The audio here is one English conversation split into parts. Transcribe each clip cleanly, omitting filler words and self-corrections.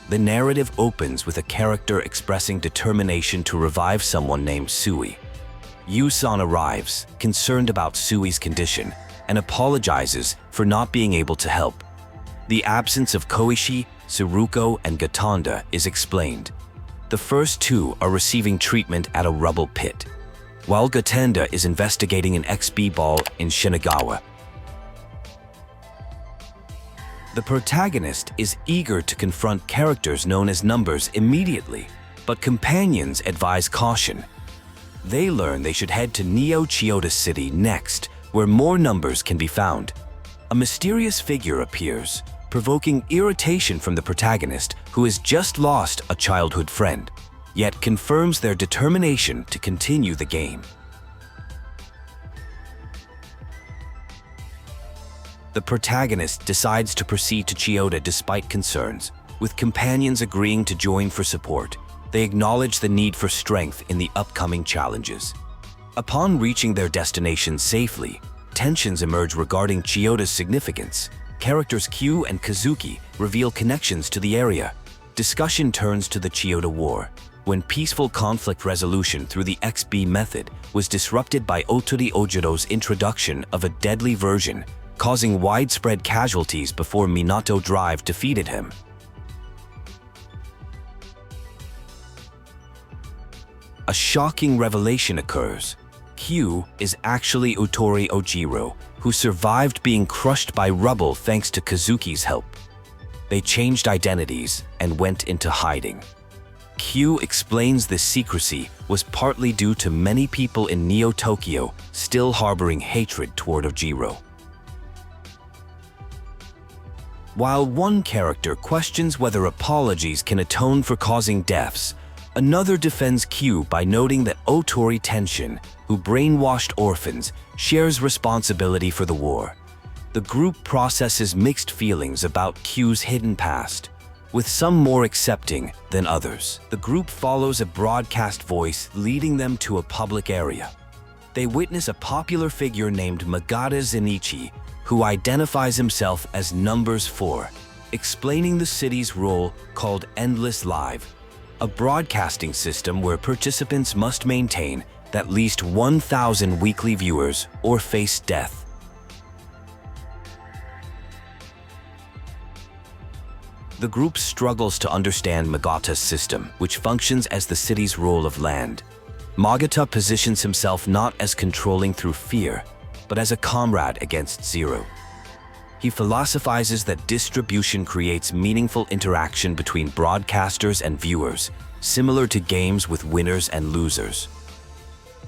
The narrative opens with a character expressing determination to revive someone named Sui. Yu-san arrives, concerned about Sui's condition, and apologizes for not being able to help. The absence of Koichi, Tsuruko, and Gatanda is explained. The first two are receiving treatment at a rubble pit, while Gatanda is investigating an XB ball in Shinagawa. The protagonist is eager to confront characters known as numbers immediately, but companions advise caution. They learn they should head to Neo Chiyoda City next, where more numbers can be found. A mysterious figure appears, provoking irritation from the protagonist, who has just lost a childhood friend, yet confirms their determination to continue the game. The protagonist decides to proceed to Chiyoda despite concerns, with companions agreeing to join for support. They acknowledge the need for strength in the upcoming challenges. Upon reaching their destination safely, tensions emerge regarding Chiyoda's significance. Characters Q and Kazuki reveal connections to the area. Discussion turns to the Chiyoda War, when peaceful conflict resolution through the XB method was disrupted by Otori Ojiro's introduction of a deadly version, causing widespread casualties before Minato Drive defeated him. A shocking revelation occurs. Q is actually Otori Ojiro, who survived being crushed by rubble thanks to Kazuki's help. They changed identities and went into hiding. Q explains this secrecy was partly due to many people in Neo-Tokyo still harboring hatred toward Ojiro. While one character questions whether apologies can atone for causing deaths, another defends Q by noting that Otori Tenshin, who brainwashed orphans, shares responsibility for the war. The group processes mixed feelings about Q's hidden past, with some more accepting than others. The group follows a broadcast voice leading them to a public area. They witness a popular figure named Magata Zenichi, who identifies himself as Numbers 4, explaining the city's role called Endless Live, a broadcasting system where participants must maintain at least 1,000 weekly viewers or face death. The group struggles to understand Magata's system, which functions as the city's role of land. Magata positions himself not as controlling through fear, but as a comrade against Zero. He philosophizes that distribution creates meaningful interaction between broadcasters and viewers, similar to games with winners and losers.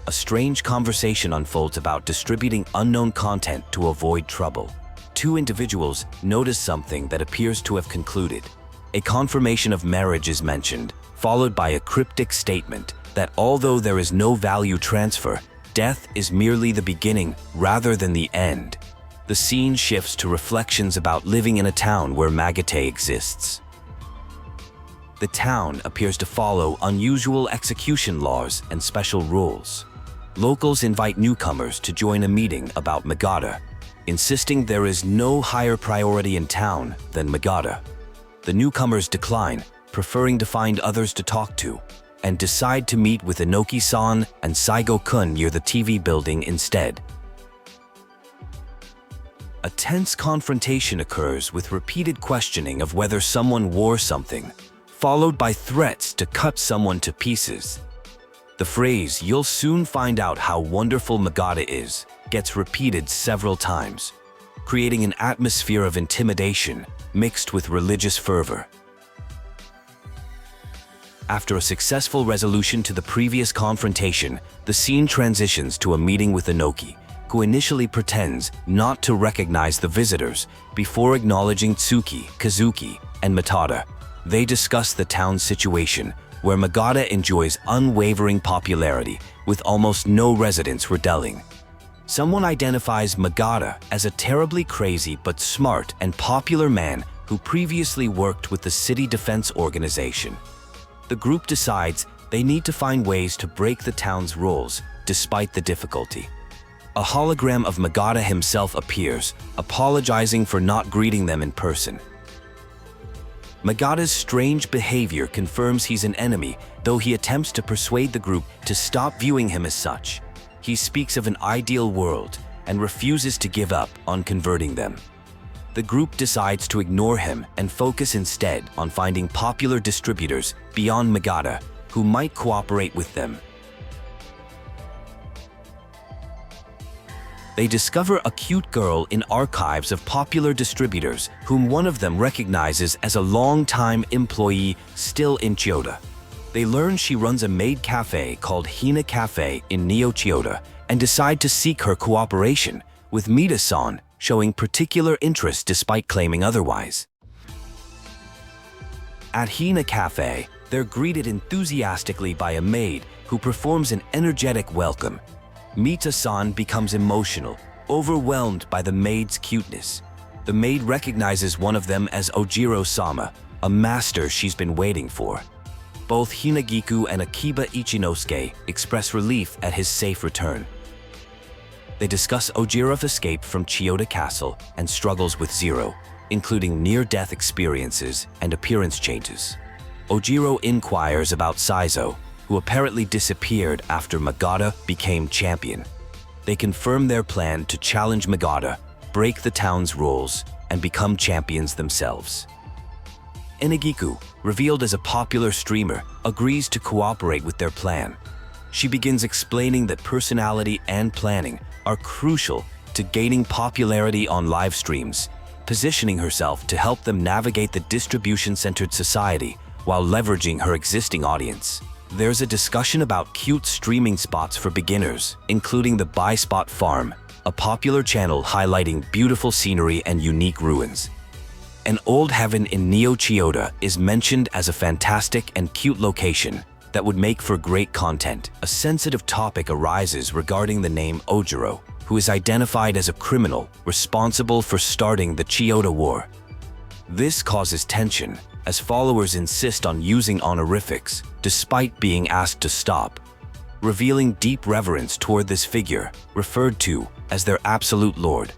A strange conversation unfolds about distributing unknown content to avoid trouble. Two individuals notice something that appears to have concluded. A confirmation of marriage is mentioned, followed by a cryptic statement that although there is no value transfer, death is merely the beginning rather than the end. The scene shifts to reflections about living in a town where Magata exists. The town appears to follow unusual execution laws and special rules. Locals invite newcomers to join a meeting about Magata, insisting there is no higher priority in town than Magata. The newcomers decline, preferring to find others to talk to, and decide to meet with Inoki-san and Saigo-kun near the TV building instead. A tense confrontation occurs with repeated questioning of whether someone wore something, followed by threats to cut someone to pieces. The phrase, "You'll soon find out how wonderful Magata is," gets repeated several times, creating an atmosphere of intimidation mixed with religious fervor. After a successful resolution to the previous confrontation, the scene transitions to a meeting with Inoki, who initially pretends not to recognize the visitors before acknowledging Tsuki, Kazuki, and Matada. They discuss the town's situation, where Magata enjoys unwavering popularity with almost no residents rebelling. Someone identifies Magata as a terribly crazy but smart and popular man who previously worked with the city defense organization. The group decides they need to find ways to break the town's rules despite the difficulty. A hologram of Magata himself appears, apologizing for not greeting them in person. Magata's strange behavior confirms he's an enemy, though he attempts to persuade the group to stop viewing him as such. He speaks of an ideal world and refuses to give up on converting them. The group decides to ignore him and focus instead on finding popular distributors beyond Magata who might cooperate with them. They discover a cute girl in archives of popular distributors whom one of them recognizes as a long-time employee still in Chiyoda. They learn she runs a maid cafe called Hina Cafe in Neo Chiyoda and decide to seek her cooperation, with Mida-san showing particular interest despite claiming otherwise. At Hina Cafe, they're greeted enthusiastically by a maid who performs an energetic welcome. Mita-san becomes emotional, overwhelmed by the maid's cuteness. The maid recognizes one of them as Ojiro-sama, a master she's been waiting for. Both Hinagiku and Akiba Ichinosuke express relief at his safe return. They discuss Ojiro's escape from Chiyoda Castle and struggles with Zero, including near-death experiences and appearance changes. Ojiro inquires about Saizo, who apparently disappeared after Magata became champion. They confirm their plan to challenge Magata, break the town's rules, and become champions themselves. Enigiku, revealed as a popular streamer, agrees to cooperate with their plan. She begins explaining that personality and planning are crucial to gaining popularity on live streams, positioning herself to help them navigate the distribution-centered society while leveraging her existing audience. There's a discussion about cute streaming spots for beginners, including the Buy Spot Farm, a popular channel highlighting beautiful scenery and unique ruins. An old heaven in Neo Chiyoda is mentioned as a fantastic and cute location that would make for great content. A sensitive topic arises regarding the name Ojiro, who is identified as a criminal responsible for starting the Chiyoda War. This causes tension, as followers insist on using honorifics despite being asked to stop, revealing deep reverence toward this figure, referred to as their absolute lord.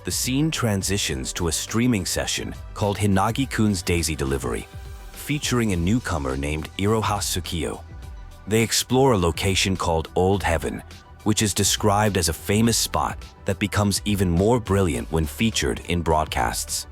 The scene transitions to a streaming session called Hinagi-kun's Daisy Delivery, featuring a newcomer named Iroha Tsukiyo. They explore a location called Old Heaven, which is described as a famous spot that becomes even more brilliant when featured in broadcasts.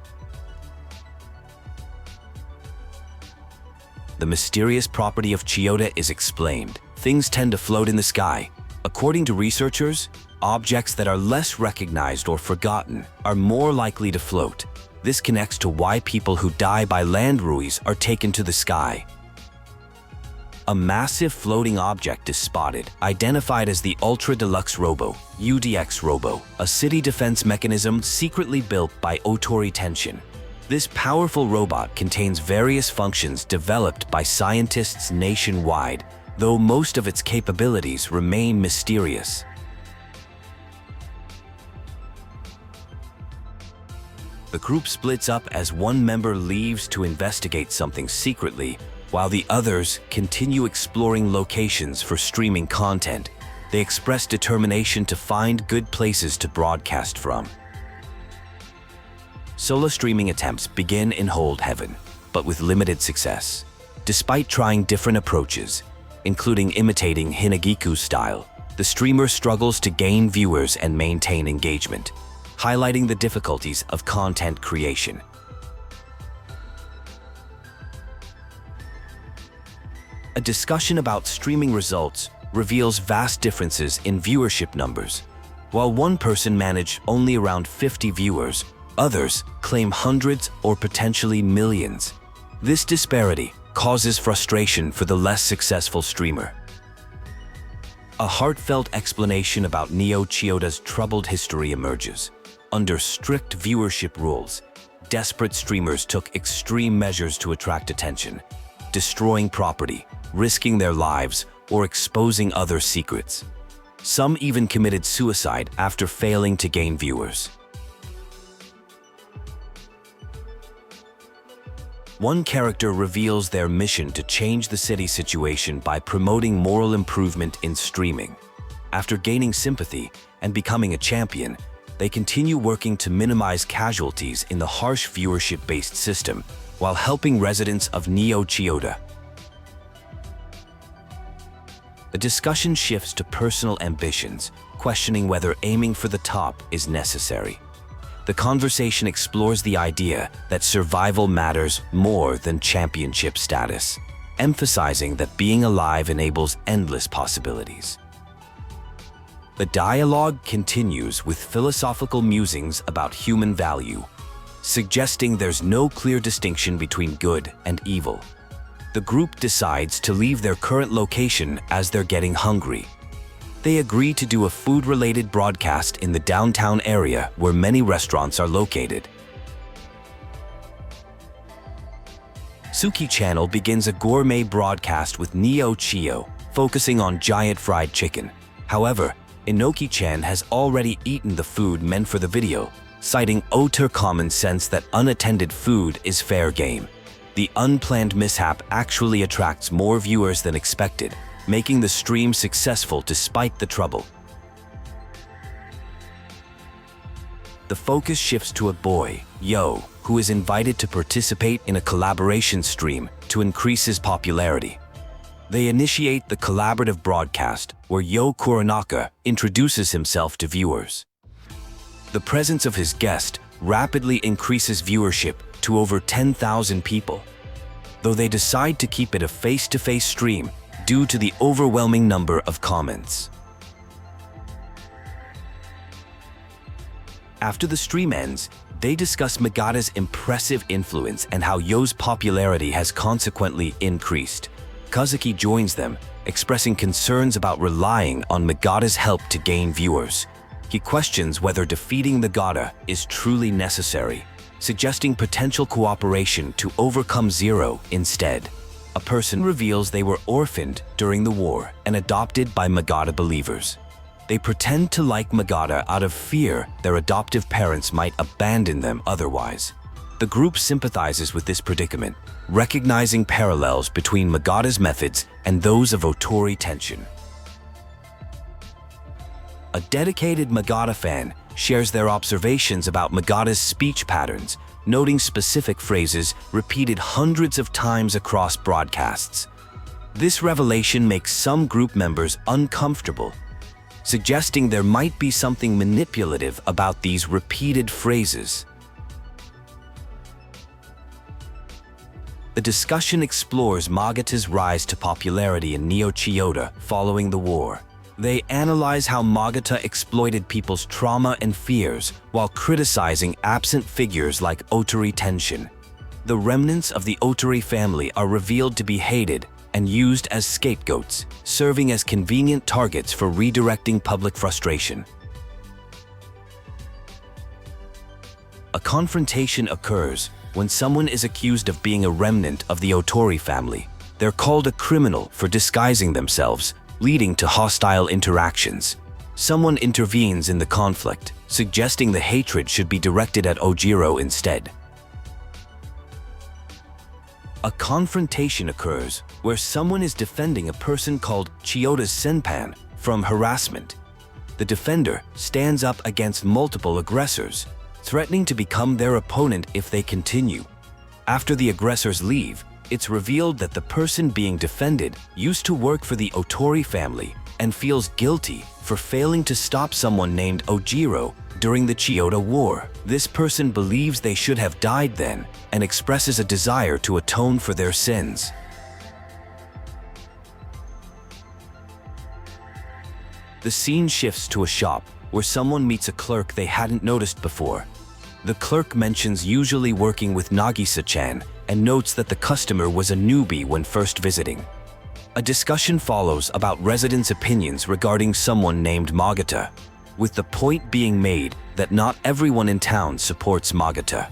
The mysterious property of Chiyoda is explained. Things tend to float in the sky. According to researchers, objects that are less recognized or forgotten are more likely to float. This connects to why people who die by land ruins are taken to the sky. A massive floating object is spotted, identified as the Ultra Deluxe Robo, UDX Robo, a city defense mechanism secretly built by Otori Tenshin. This powerful robot contains various functions developed by scientists nationwide, though most of its capabilities remain mysterious. The group splits up as one member leaves to investigate something secretly, while the others continue exploring locations for streaming content. They express determination to find good places to broadcast from. Solo streaming attempts begin in Old Heaven, but with limited success. Despite trying different approaches, including imitating Hinagiku's style, the streamer struggles to gain viewers and maintain engagement, highlighting the difficulties of content creation. A discussion about streaming results reveals vast differences in viewership numbers. While one person managed only around 50 viewers, others claim hundreds or potentially millions. This disparity causes frustration for the less successful streamer. A heartfelt explanation about Neo Chiyoda's troubled history emerges. Under strict viewership rules, desperate streamers took extreme measures to attract attention, destroying property, risking their lives, or exposing other secrets. Some even committed suicide after failing to gain viewers. One character reveals their mission to change the city situation by promoting moral improvement in streaming. After gaining sympathy and becoming a champion, they continue working to minimize casualties in the harsh viewership-based system while helping residents of Neo Chiyoda. The discussion shifts to personal ambitions, questioning whether aiming for the top is necessary. The conversation explores the idea that survival matters more than championship status, emphasizing that being alive enables endless possibilities. The dialogue continues with philosophical musings about human value, suggesting there's no clear distinction between good and evil. The group decides to leave their current location as they're getting hungry. They agree to do a food-related broadcast in the downtown area where many restaurants are located. Suki Channel begins a gourmet broadcast with Neo-Chio, focusing on giant fried chicken. However, Inoki-chan has already eaten the food meant for the video, citing utter common sense that unattended food is fair game. The unplanned mishap actually attracts more viewers than expected, making the stream successful despite the trouble. The focus shifts to a boy, Yo, who is invited to participate in a collaboration stream to increase his popularity. They initiate the collaborative broadcast where Yo Kuronaka introduces himself to viewers. The presence of his guest rapidly increases viewership to over 10,000 people, though they decide to keep it a face-to-face stream due to the overwhelming number of comments. After the stream ends, they discuss Magata's impressive influence and how Yo's popularity has consequently increased. Kazuki joins them, expressing concerns about relying on Magata's help to gain viewers. He questions whether defeating Magata is truly necessary, suggesting potential cooperation to overcome Zero instead. A person reveals they were orphaned during the war and adopted by Magata believers. They pretend to like Magata out of fear their adoptive parents might abandon them otherwise. The group sympathizes with this predicament, recognizing parallels between Magata's methods and those of Otori Tenshin. A dedicated Magata fan shares their observations about Magata's speech patterns, noting specific phrases repeated hundreds of times across broadcasts. This revelation makes some group members uncomfortable, suggesting there might be something manipulative about these repeated phrases. The discussion explores Magata's rise to popularity in Neo Chiyoda following the war. They analyze how Magata exploited people's trauma and fears while criticizing absent figures like Otori Tenshin. The remnants of the Otori family are revealed to be hated and used as scapegoats, serving as convenient targets for redirecting public frustration. A confrontation occurs when someone is accused of being a remnant of the Otori family. They're called a criminal for disguising themselves, leading to hostile interactions. Someone intervenes in the conflict, suggesting the hatred should be directed at Ojiro instead. A confrontation occurs where someone is defending a person called Chiyoda Senpan from harassment. The defender stands up against multiple aggressors, threatening to become their opponent if they continue. After the aggressors leave, it's revealed that the person being defended used to work for the Otori family and feels guilty for failing to stop someone named Ojiro during the Chiyoda War. This person believes they should have died then and expresses a desire to atone for their sins. The scene shifts to a shop where someone meets a clerk they hadn't noticed before. The clerk mentions usually working with Nagisa-chan and notes that the customer was a newbie when first visiting. A discussion follows about residents' opinions regarding someone named Magata, with the point being made that not everyone in town supports Magata.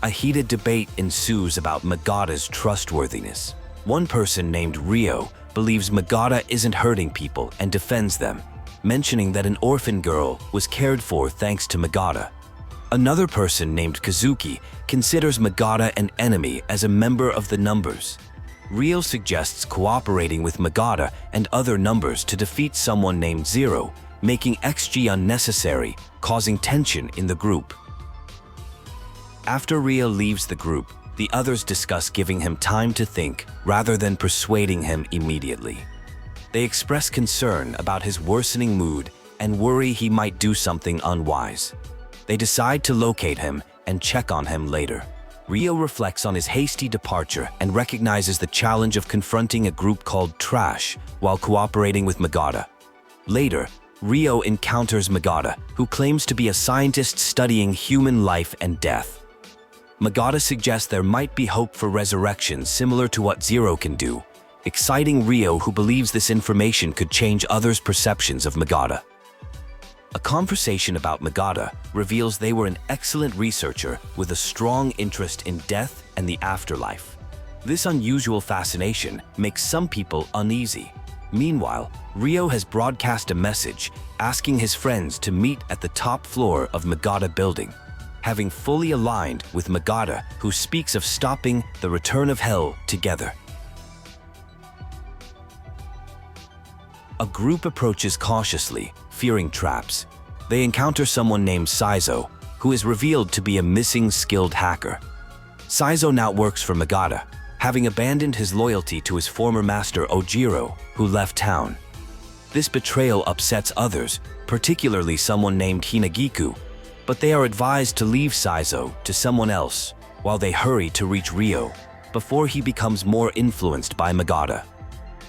A heated debate ensues about Magata's trustworthiness. One person named Ryo believes Magata isn't hurting people and defends them, mentioning that an orphan girl was cared for thanks to Magata. Another person named Kazuki considers Magata an enemy as a member of the numbers. Ryo suggests cooperating with Magata and other numbers to defeat someone named Zero, making XG unnecessary, causing tension in the group. After Rio leaves the group, the others discuss giving him time to think rather than persuading him immediately. They express concern about his worsening mood and worry he might do something unwise. They decide to locate him and check on him later. Rio reflects on his hasty departure and recognizes the challenge of confronting a group called Trash while cooperating with Magata. Later, Rio encounters Magata, who claims to be a scientist studying human life and death. Magata suggests there might be hope for resurrection similar to what Zero can do, exciting Rio, who believes this information could change others' perceptions of Magata. A conversation about Magata reveals they were an excellent researcher with a strong interest in death and the afterlife. This unusual fascination makes some people uneasy. Meanwhile, Rio has broadcast a message asking his friends to meet at the top floor of Magata building, having fully aligned with Magata, who speaks of stopping the return of hell together. A group approaches cautiously, fearing traps. They encounter someone named Saizo, who is revealed to be a missing skilled hacker. Saizo now works for Magata, having abandoned his loyalty to his former master Ojiro, who left town. This betrayal upsets others, particularly someone named Hina, but they are advised to leave Saizo to someone else while they hurry to reach Rio before he becomes more influenced by Magata.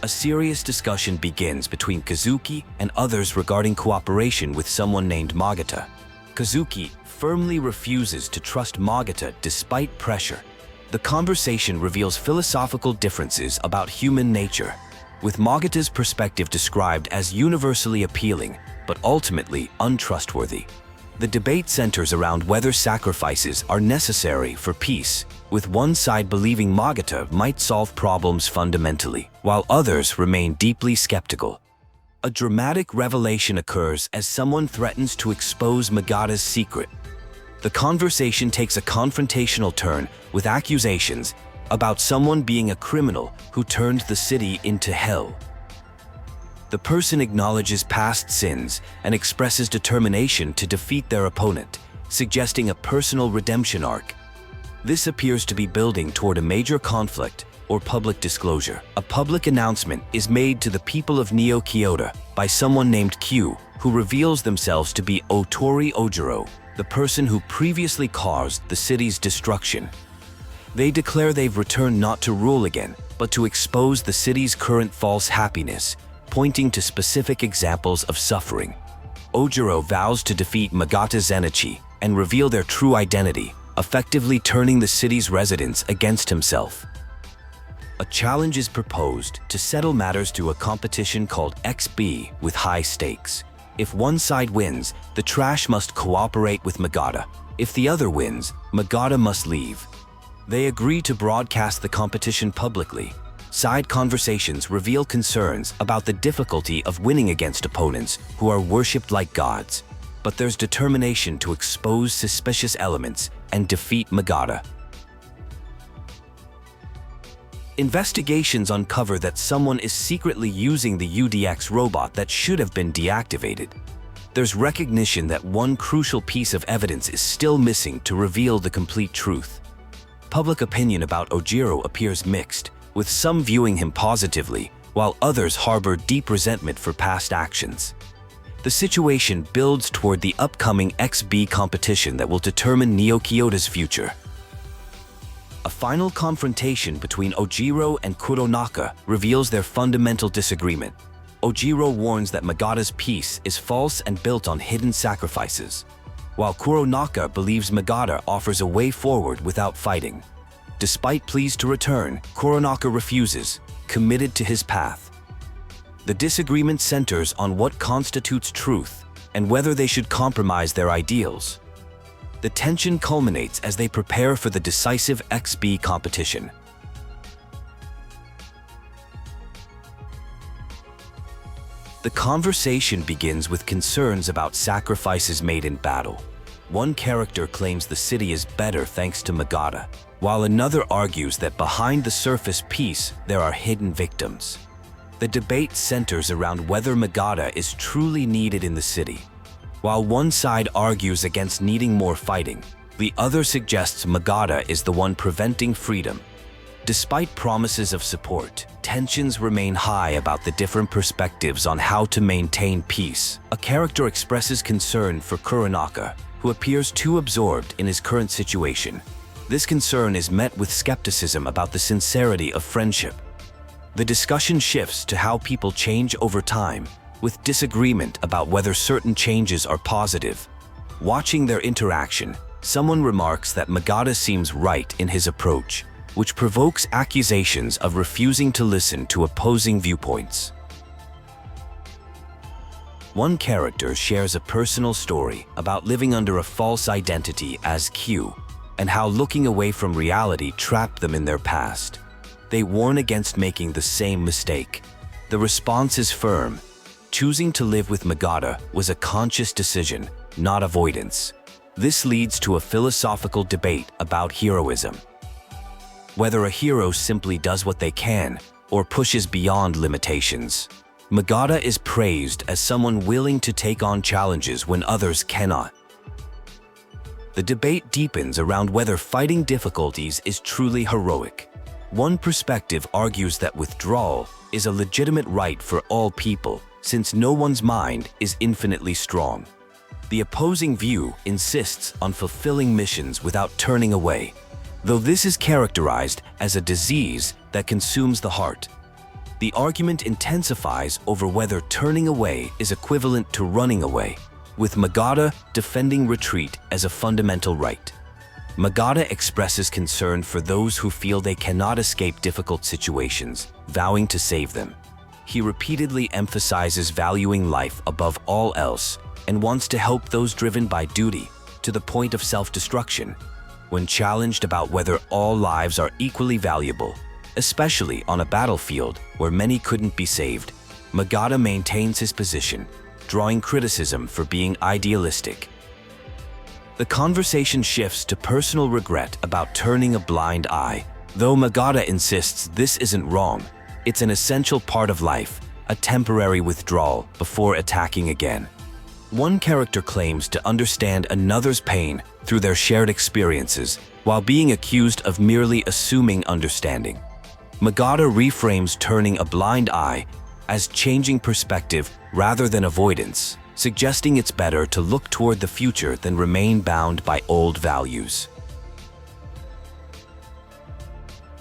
A serious discussion begins between Kazuki and others regarding cooperation with someone named Magata. Kazuki firmly refuses to trust Magata despite pressure. The conversation reveals philosophical differences about human nature, with Magata's perspective described as universally appealing but ultimately untrustworthy. The debate centers around whether sacrifices are necessary for peace, with one side believing Magata might solve problems fundamentally, while others remain deeply skeptical. A dramatic revelation occurs as someone threatens to expose Magata's secret. The conversation takes a confrontational turn with accusations about someone being a criminal who turned the city into hell. The person acknowledges past sins and expresses determination to defeat their opponent, suggesting a personal redemption arc. This appears to be building toward a major conflict or public disclosure. A public announcement is made to the people of Neo-Chioda by someone named Q, who reveals themselves to be Otori Ojiro, the person who previously caused the city's destruction. They declare they've returned not to rule again, but to expose the city's current false happiness, pointing to specific examples of suffering. Ojiro vows to defeat Magata Zenichi and reveal their true identity, effectively turning the city's residents against himself. A challenge is proposed to settle matters through a competition called XB with high stakes. If one side wins, the Trash must cooperate with Magata. If the other wins, Magata must leave. They agree to broadcast the competition publicly. Side conversations reveal concerns about the difficulty of winning against opponents who are worshipped like gods, but there's determination to expose suspicious elements and defeat Magata. Investigations uncover that someone is secretly using the UDX robot that should have been deactivated. There's recognition that one crucial piece of evidence is still missing to reveal the complete truth. Public opinion about Ojiro appears mixed, with some viewing him positively, while others harbor deep resentment for past actions. The situation builds toward the upcoming XB competition that will determine Neo-Chioda's future. A final confrontation between Ojiro and Kuronaka reveals their fundamental disagreement. Ojiro warns that Magata's peace is false and built on hidden sacrifices, while Kuronaka believes Magata offers a way forward without fighting. Despite pleas to return, Kuronaka refuses, committed to his path. The disagreement centers on what constitutes truth and whether they should compromise their ideals. The tension culminates as they prepare for the decisive XB competition. The conversation begins with concerns about sacrifices made in battle. One character claims the city is better thanks to Magata, while another argues that behind the surface peace there are hidden victims. The debate centers around whether Magata is truly needed in the city. While one side argues against needing more fighting, the other suggests Magata is the one preventing freedom. Despite promises of support, tensions remain high about the different perspectives on how to maintain peace. A character expresses concern for Kuronaka, who appears too absorbed in his current situation. This concern is met with skepticism about the sincerity of friendship. The discussion shifts to how people change over time, with disagreement about whether certain changes are positive. Watching their interaction, someone remarks that Magata seems right in his approach, which provokes accusations of refusing to listen to opposing viewpoints. One character shares a personal story about living under a false identity as Q, and how looking away from reality trapped them in their past. They warn against making the same mistake. The response is firm. Choosing to live with Magata was a conscious decision, not avoidance. This leads to a philosophical debate about heroism. Whether a hero simply does what they can or pushes beyond limitations. Magata is praised as someone willing to take on challenges when others cannot. The debate deepens around whether fighting difficulties is truly heroic. One perspective argues that withdrawal is a legitimate right for all people, since no one's mind is infinitely strong. The opposing view insists on fulfilling missions without turning away, though this is characterized as a disease that consumes the heart. The argument intensifies over whether turning away is equivalent to running away, with Magata defending retreat as a fundamental right. Magata expresses concern for those who feel they cannot escape difficult situations, vowing to save them. He repeatedly emphasizes valuing life above all else and wants to help those driven by duty to the point of self-destruction. When challenged about whether all lives are equally valuable, especially on a battlefield where many couldn't be saved, Magata maintains his position, drawing criticism for being idealistic. The conversation shifts to personal regret about turning a blind eye. Though Magata insists this isn't wrong, it's an essential part of life, a temporary withdrawal before attacking again. One character claims to understand another's pain through their shared experiences, while being accused of merely assuming understanding. Magata reframes turning a blind eye as changing perspective rather than avoidance, suggesting it's better to look toward the future than remain bound by old values.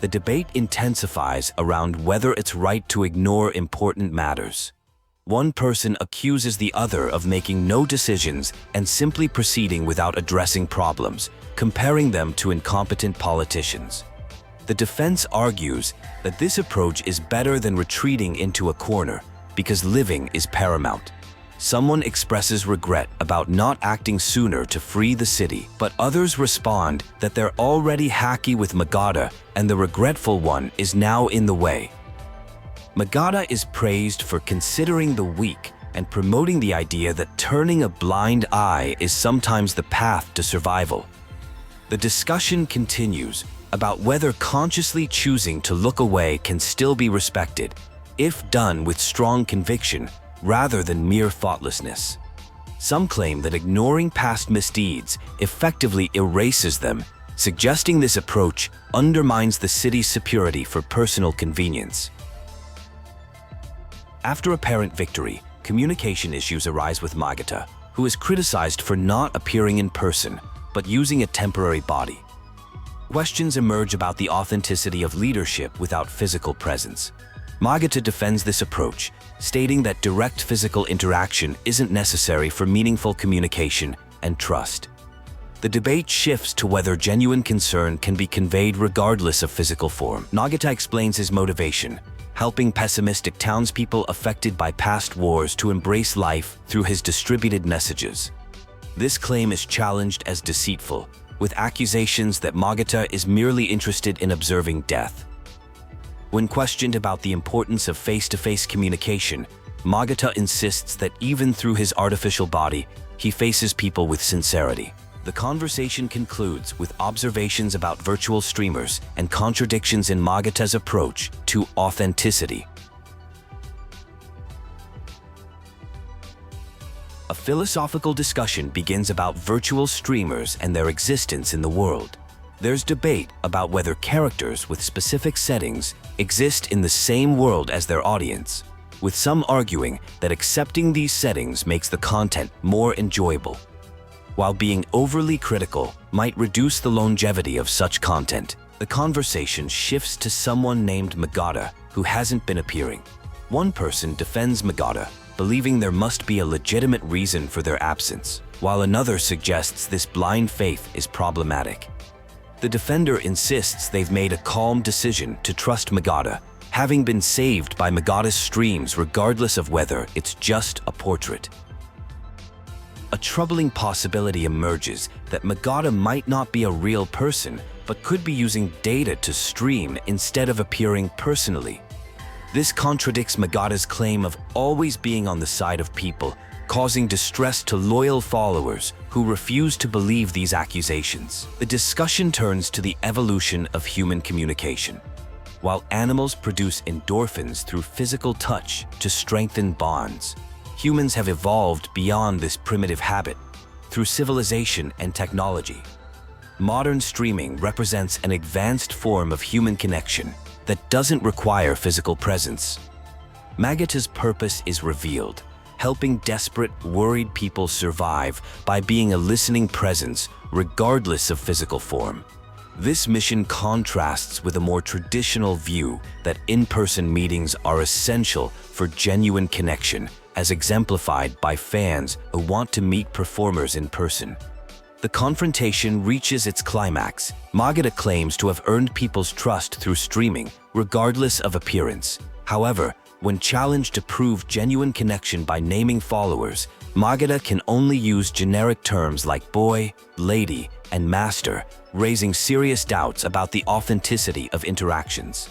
The debate intensifies around whether it's right to ignore important matters. One person accuses the other of making no decisions and simply proceeding without addressing problems, comparing them to incompetent politicians. The defense argues that this approach is better than retreating into a corner because living is paramount. Someone expresses regret about not acting sooner to free the city, but others respond that they're already hacky with Magata and the regretful one is now in the way. Magata is praised for considering the weak and promoting the idea that turning a blind eye is sometimes the path to survival. The discussion continues about whether consciously choosing to look away can still be respected, if done with strong conviction rather than mere thoughtlessness. Some claim that ignoring past misdeeds effectively erases them, suggesting this approach undermines the city's security for personal convenience. After apparent victory, communication issues arise with Magata, who is criticized for not appearing in person, but using a temporary body. Questions emerge about the authenticity of leadership without physical presence. Magata defends this approach, stating that direct physical interaction isn't necessary for meaningful communication and trust. The debate shifts to whether genuine concern can be conveyed regardless of physical form. Magata explains his motivation, helping pessimistic townspeople affected by past wars to embrace life through his distributed messages. This claim is challenged as deceitful, with accusations that Magata is merely interested in observing death. When questioned about the importance of face-to-face communication, Magata insists that even through his artificial body, he faces people with sincerity. The conversation concludes with observations about virtual streamers and contradictions in Magata's approach to authenticity. A philosophical discussion begins about virtual streamers and their existence in the world. There's debate about whether characters with specific settings exist in the same world as their audience, with some arguing that accepting these settings makes the content more enjoyable, while being overly critical might reduce the longevity of such content. The conversation shifts to someone named Magata, who hasn't been appearing. One person defends Magata, believing there must be a legitimate reason for their absence, while another suggests this blind faith is problematic. The defender insists they've made a calm decision to trust Magata, having been saved by Magata's streams regardless of whether it's just a portrait. A troubling possibility emerges that Magata might not be a real person, but could be using data to stream instead of appearing personally. This contradicts Magata's claim of always being on the side of people, causing distress to loyal followers who refuse to believe these accusations. The discussion turns to the evolution of human communication. While animals produce endorphins through physical touch to strengthen bonds, humans have evolved beyond this primitive habit through civilization and technology. Modern streaming represents an advanced form of human connection that doesn't require physical presence. Magata's purpose is revealed, helping desperate, worried people survive by being a listening presence regardless of physical form. This mission contrasts with a more traditional view that in-person meetings are essential for genuine connection, as exemplified by fans who want to meet performers in person. The confrontation reaches its climax. Magata claims to have earned people's trust through streaming, regardless of appearance. However, when challenged to prove genuine connection by naming followers, Magata can only use generic terms like boy, lady, and master, raising serious doubts about the authenticity of interactions.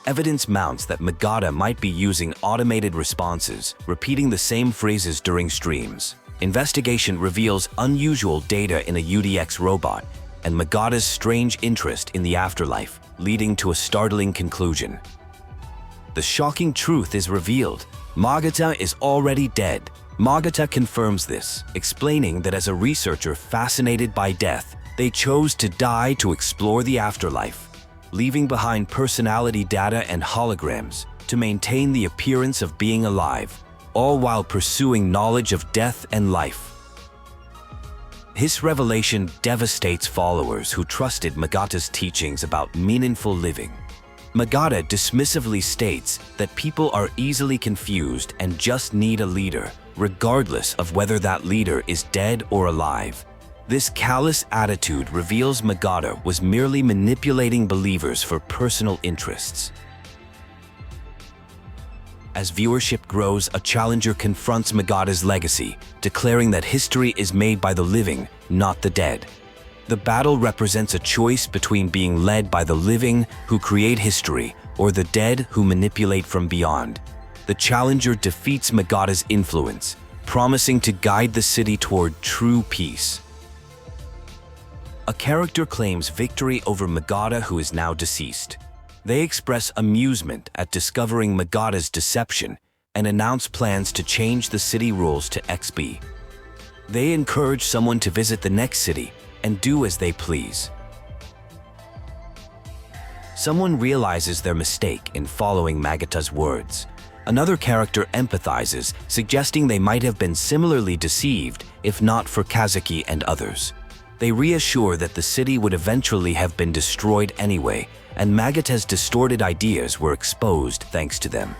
Evidence mounts that Magata might be using automated responses, repeating the same phrases during streams. Investigation reveals unusual data in a UDX robot and Magata's strange interest in the afterlife, leading to a startling conclusion. The shocking truth is revealed. Magata is already dead. Magata confirms this, explaining that as a researcher fascinated by death, they chose to die to explore the afterlife, leaving behind personality data and holograms to maintain the appearance of being alive, all while pursuing knowledge of death and life. This revelation devastates followers who trusted Magata's teachings about meaningful living. Magata dismissively states that people are easily confused and just need a leader, regardless of whether that leader is dead or alive. This callous attitude reveals Magata was merely manipulating believers for personal interests. As viewership grows, a challenger confronts Magata's legacy, declaring that history is made by the living, not the dead. The battle represents a choice between being led by the living, who create history, or the dead, who manipulate from beyond. The challenger defeats Magata's influence, promising to guide the city toward true peace. A character claims victory over Magata, who is now deceased. They express amusement at discovering Magata's deception and announce plans to change the city rules to XB. They encourage someone to visit the next city and do as they please. Someone realizes their mistake in following Magata's words. Another character empathizes, suggesting they might have been similarly deceived if not for Kazuki and others. They reassure that the city would eventually have been destroyed anyway, and Magata's distorted ideas were exposed thanks to them.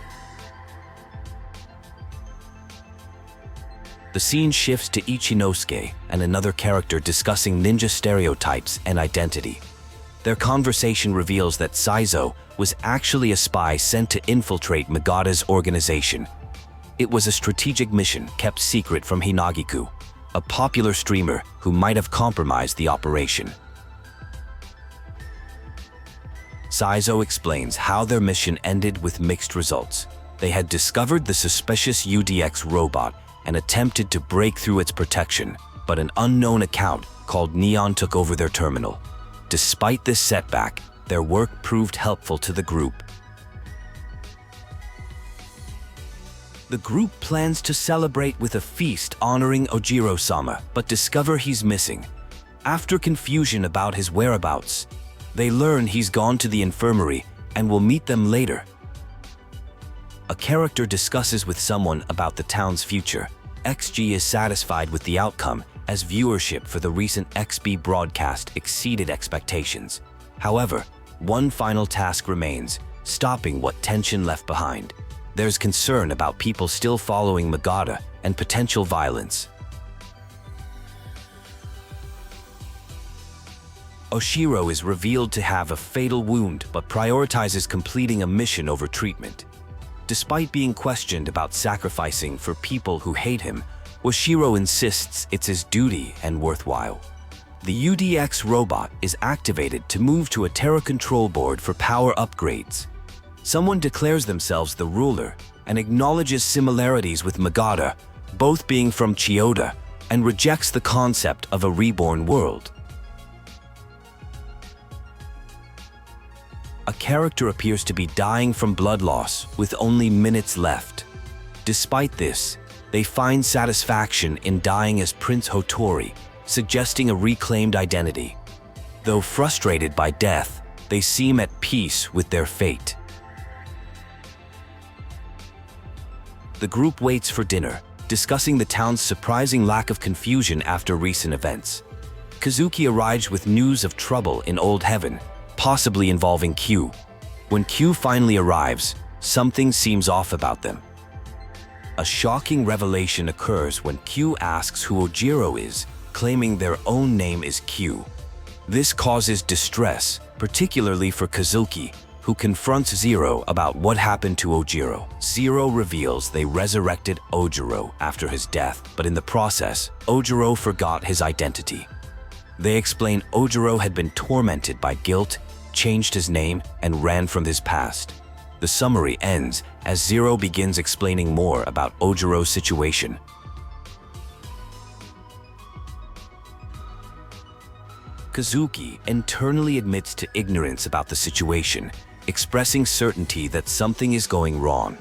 The scene shifts to Ichinosuke and another character discussing ninja stereotypes and identity. Their conversation reveals that Saizo was actually a spy sent to infiltrate Magata's organization. It was a strategic mission kept secret from Hinagiku, a popular streamer who might have compromised the operation. Saizo explains how their mission ended with mixed results. They had discovered the suspicious UDX robot and attempted to break through its protection, but an unknown account called Neon took over their terminal. Despite this setback, their work proved helpful to the group. The group plans to celebrate with a feast honoring Ojiro-sama, but discover he's missing. After confusion about his whereabouts, they learn he's gone to the infirmary and will meet them later. A character discusses with someone about the town's future. XG is satisfied with the outcome, as viewership for the recent XB broadcast exceeded expectations. However, one final task remains, stopping what tension left behind. There's concern about people still following Magata and potential violence. Oshiro is revealed to have a fatal wound but prioritizes completing a mission over treatment. Despite being questioned about sacrificing for people who hate him, Oshiro insists it's his duty and worthwhile. The UDX robot is activated to move to a Terra control board for power upgrades. Someone declares themselves the ruler and acknowledges similarities with Magata, both being from Chiyoda, and rejects the concept of a reborn world. A character appears to be dying from blood loss with only minutes left. Despite this, they find satisfaction in dying as Prince Hotori, suggesting a reclaimed identity. Though frustrated by death, they seem at peace with their fate. The group waits for dinner, discussing the town's surprising lack of confusion after recent events. Kazuki arrives with news of trouble in Old Heaven, possibly involving Q. When Q finally arrives, something seems off about them. A shocking revelation occurs when Q asks who Ojiro is, claiming their own name is Q. This causes distress, particularly for Kazuki, who confronts Zero about what happened to Ojiro. Zero reveals they resurrected Ojiro after his death, but in the process, Ojiro forgot his identity. They explain Ojiro had been tormented by guilt, changed his name, and ran from his past. The summary ends as Zero begins explaining more about Ojiro's situation. Kazuki internally admits to ignorance about the situation, expressing certainty that something is going wrong.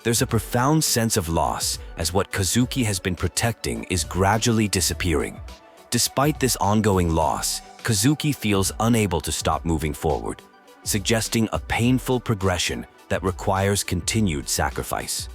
There's a profound sense of loss as what Kazuki has been protecting is gradually disappearing. Despite this ongoing loss, Kazuki feels unable to stop moving forward, suggesting a painful progression that requires continued sacrifice.